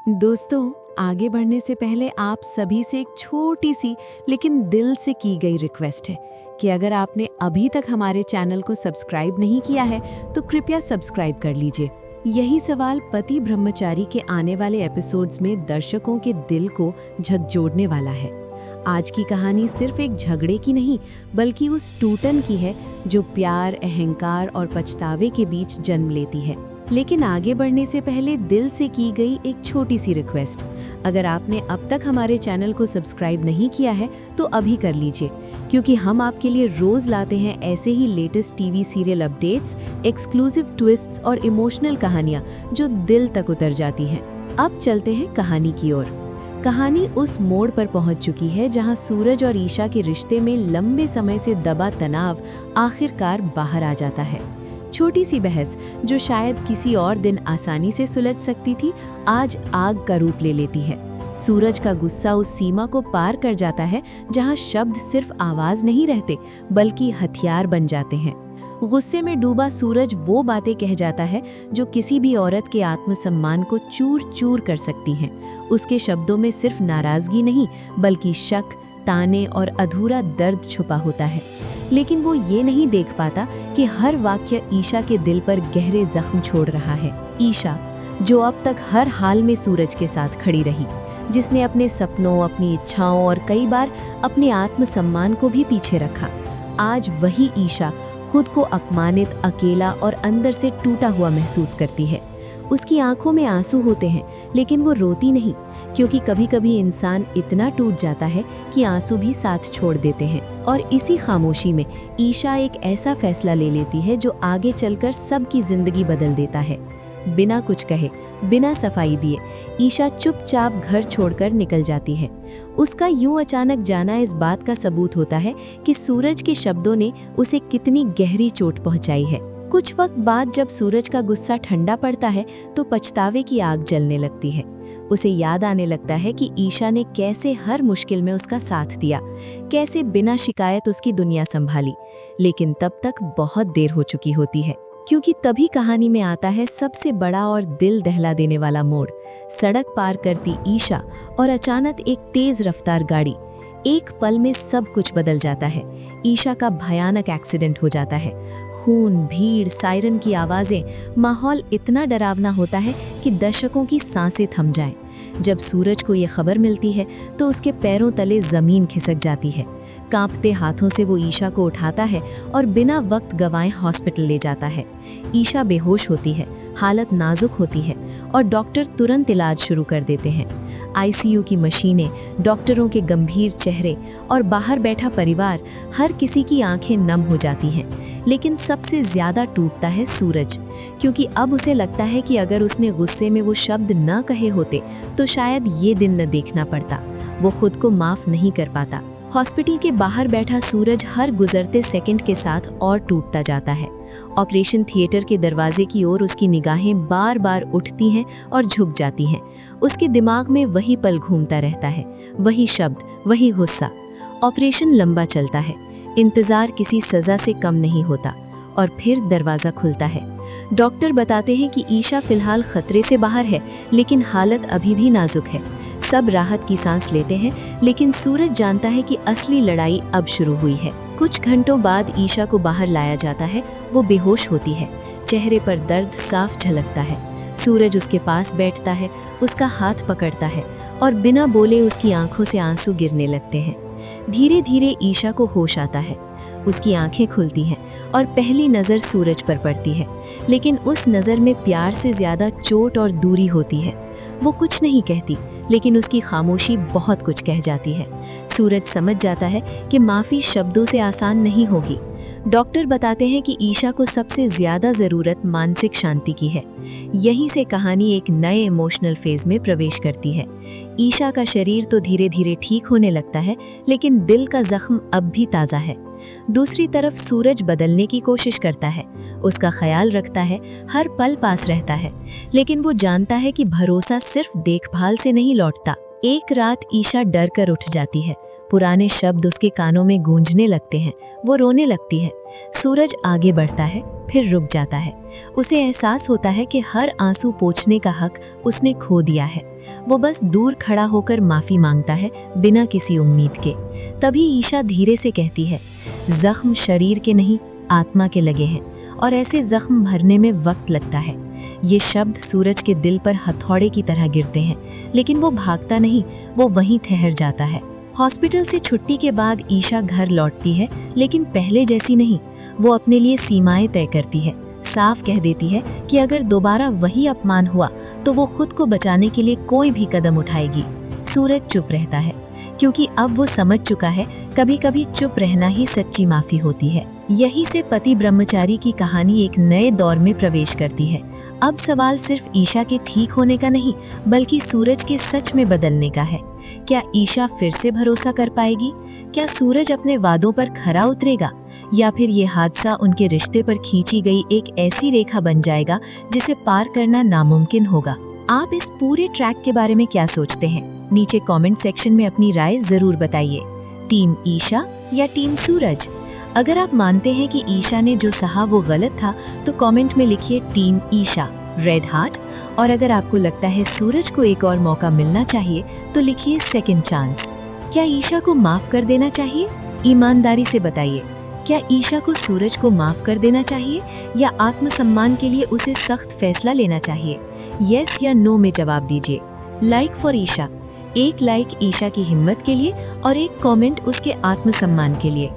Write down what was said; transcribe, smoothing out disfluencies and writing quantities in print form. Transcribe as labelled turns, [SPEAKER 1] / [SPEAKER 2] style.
[SPEAKER 1] दोस्तों, आगे बढ़ने से पहले आप सभी से एक छोटी सी लेकिन दिल से की गई रिक्वेस्ट है कि अगर आपने अभी तक हमारे चैनल को सब्सक्राइब नहीं किया है तो कृपया सब्सक्राइब कर लीजिए। यही सवाल पति ब्रह्मचारी के आने वाले एपिसोड्स में दर्शकों के दिल को झकझोरने वाला है। आज की कहानी सिर्फ एक झगड़े की नहीं बल्कि उस टूटन की है जो प्यार, अहंकार और पछतावे के बीच जन्म लेती है। लेकिन आगे बढ़ने से पहले दिल से की गई एक छोटी सी रिक्वेस्ट, अगर आपने अब तक हमारे चैनल को सब्सक्राइब नहीं किया है तो अभी कर लीजिए, क्योंकि हम आपके लिए रोज लाते हैं ऐसे ही latest TV serial updates, exclusive twists और इमोशनल कहानियां जो दिल तक उतर जाती हैं। अब चलते हैं कहानी की ओर। कहानी उस मोड़ पर पहुंच चुकी है जहां सूरज और ईशा के रिश्ते में लंबे समय से दबा तनाव आखिरकार बाहर आ जाता है। छोटी सी बहस जो शायद किसी और दिन आसानी से सुलझ सकती थी, आज आग का रूप ले लेती है। सूरज का गुस्सा उस सीमा को पार कर जाता है जहां शब्द सिर्फ आवाज नहीं रहते बल्कि हथियार बन जाते हैं। गुस्से में डूबा सूरज वो बातें कह जाता है जो किसी भी औरत के आत्मसम्मान को चूर चूर कर सकती हैं। उसके शब्दों में सिर्फ नाराजगी नहीं बल्कि शक, ताने और अधूरा दर्द छुपा होता है। लेकिन वो ये नहीं देख पाता कि हर वाक्य ईशा के दिल पर गहरे जख्म छोड़ रहा है। ईशा, जो अब तक हर हाल में सूरज के साथ खड़ी रही, जिसने अपने सपनों, अपनी इच्छाओं और कई बार अपने आत्मसम्मान को भी पीछे रखा, आज वही ईशा खुद को अपमानित, अकेला और अंदर से टूटा हुआ महसूस करती है। उसकी आंखों में आंसू होते हैं लेकिन वो रोती नहीं, क्योंकि कभी कभी इंसान इतना टूट जाता है कि आंसू भी साथ छोड़ देते हैं। और इसी खामोशी में ईशा एक ऐसा फैसला ले लेती है जो आगे चलकर सबकी जिंदगी बदल देता है। बिना कुछ कहे, बिना सफाई दिए ईशा चुपचाप घर छोड़कर निकल जाती है। उसका यूं अचानक जाना इस बात का सबूत होता है कि सूरज के शब्दों ने उसे कितनी गहरी चोट पहुंचाई है। कुछ वक्त बाद जब सूरज का गुस्सा ठंडा पड़ता है तो पछतावे की आग जलने लगती है। उसे याद आने लगता है कि ईशा ने कैसे हर मुश्किल में उसका साथ दिया, कैसे बिना शिकायत उसकी दुनिया संभाली। लेकिन तब तक बहुत देर हो चुकी होती है, क्योंकि तभी कहानी में आता है सबसे बड़ा और दिल दहला देने वाला मोड़। सड़क पार करती ईशा और अचानक एक तेज रफ्तार गाड़ी। एक पल में सब कुछ बदल जाता है। ईशा का भयानक एक्सीडेंट हो जाता है। खून, भीड़, सायरन की आवाजें, माहौल इतना डरावना होता है कि दर्शकों की सांसें थम जाएं। जब सूरज को ये खबर मिलती है तो उसके पैरों तले जमीन खिसक जाती है। कांपते हाथों से वो ईशा को उठाता है और बिना वक्त गंवाए हॉस्पिटल ले जाता है। ईशा बेहोश होती है, हालत नाजुक होती है और डॉक्टर तुरंत इलाज शुरू कर देते हैं। आईसीयू की मशीनें, डॉक्टरों के गंभीर चेहरे और बाहर बैठा परिवार, हर किसी की आंखें नम हो जाती हैं। लेकिन सबसे ज्यादा टूटता है सूरज, क्योंकि अब उसे लगता है कि अगर उसने गुस्से में वो शब्द न कहे होते तो शायद ये दिन न देखना पड़ता। वो खुद को माफ नहीं कर पाता। हॉस्पिटल के बाहर बैठा सूरज हर गुजरते सेकंड के साथ और टूटता जाता है। ऑपरेशन थिएटर के दरवाजे की ओर उसकी निगाहें बार बार उठती हैं और झुक जाती हैं। उसके दिमाग में वही पल घूमता रहता है, वही शब्द, वही गुस्सा। ऑपरेशन लंबा चलता है, इंतजार किसी सजा से कम नहीं होता और फिर दरवाजा खुलता है। डॉक्टर बताते हैं कि ईशा फिलहाल खतरे से बाहर है, लेकिन हालत अभी भी नाजुक है। सब राहत की सांस लेते हैं, लेकिन सूरज जानता है कि असली लड़ाई अब शुरू हुई है। कुछ घंटों बाद ईशा को बाहर लाया जाता है। वो बेहोश होती है, चेहरे पर दर्द साफ झलकता है। सूरज उसके पास बैठता है, उसका हाथ पकड़ता है और बिना बोले उसकी आंखों से आंसू गिरने लगते हैं। धीरे धीरे ईशा को होश आता है। उसकी आंखें खुलती हैं और पहली नज़र सूरज पर पड़ती है, लेकिन उस नज़र में प्यार से ज़्यादा चोट और दूरी होती है। वो कुछ नहीं कहती, लेकिन उसकी खामोशी बहुत कुछ कह जाती है। सूरज समझ जाता है कि माफ़ी शब्दों से आसान नहीं होगी। डॉक्टर बताते हैं कि ईशा को सबसे ज़्यादा ज़रूरत मानसिक शांति की है। यहीं से कहानी एक नए इमोशनल फेज में प्रवेश करती है। ईशा का शरीर तो धीरे धीरे ठीक होने लगता है, लेकिन दिल का जख्म अब भी ताज़ा है। दूसरी तरफ सूरज बदलने की कोशिश करता है, उसका ख्याल रखता है, हर पल पास रहता है, लेकिन वो जानता है कि भरोसा सिर्फ देखभाल से नहीं लौटता। एक रात ईशा डर कर उठ जाती है। पुराने शब्द उसके कानों में गूंजने लगते हैं। वो रोने लगती है। सूरज आगे बढ़ता है, फिर रुक जाता है। उसे एहसास होता है कि हर आंसू पोंछने का हक उसने खो दिया है।
[SPEAKER 2] वो बस दूर खड़ा होकर माफी मांगता है बिना किसी उम्मीद के। तभी ईशा धीरे से कहती है, जख्म शरीर के नहीं आत्मा के लगे हैं और ऐसे जख्म भरने में वक्त लगता है। ये शब्द सूरज के दिल पर हथौड़े की तरह गिरते हैं, लेकिन वो भागता नहीं, वो वहीं ठहर जाता है। हॉस्पिटल से छुट्टी के बाद ईशा घर लौटती है, लेकिन पहले जैसी नहीं। वो अपने लिए सीमाएं तय करती है, साफ कह देती है कि अगर दोबारा वही अपमान हुआ तो वो खुद को बचाने के लिए कोई भी कदम उठाएगी। सूरज चुप रहता है, क्योंकि अब वो समझ चुका है कभी कभी चुप रहना ही सच्ची माफी होती है। यहीं से पति ब्रह्मचारी की कहानी एक नए दौर में प्रवेश करती है। अब सवाल सिर्फ ईशा के ठीक होने का नहीं, बल्कि सूरज के सच में बदलने का है। क्या ईशा फिर से भरोसा कर पाएगी? क्या सूरज अपने वादों पर खरा उतरेगा? या फिर ये हादसा उनके रिश्ते पर खींची गई एक ऐसी रेखा बन जाएगा जिसे पार करना नामुमकिन होगा? आप इस पूरे ट्रैक के बारे में क्या सोचते हैं? नीचे कमेंट सेक्शन में अपनी राय जरूर बताइए। टीम ईशा या टीम सूरज? अगर आप मानते हैं कि ईशा ने जो सहा वो गलत था, तो कमेंट में लिखिए टीम ईशा रेड हार्ट। और अगर आपको लगता है सूरज को एक और मौका मिलना चाहिए, तो लिखिए सेकंड चांस। क्या ईशा को माफ कर देना चाहिए? ईमानदारी से बताइए, क्या ईशा को सूरज को माफ कर देना चाहिए या आत्मसम्मान के लिए उसे सख्त फैसला लेना चाहिए? यस या नो में जवाब दीजिए। लाइक फॉर ईशा, एक लाइक ईशा की हिम्मत के लिए और एक कमेंट उसके आत्मसम्मान के लिए।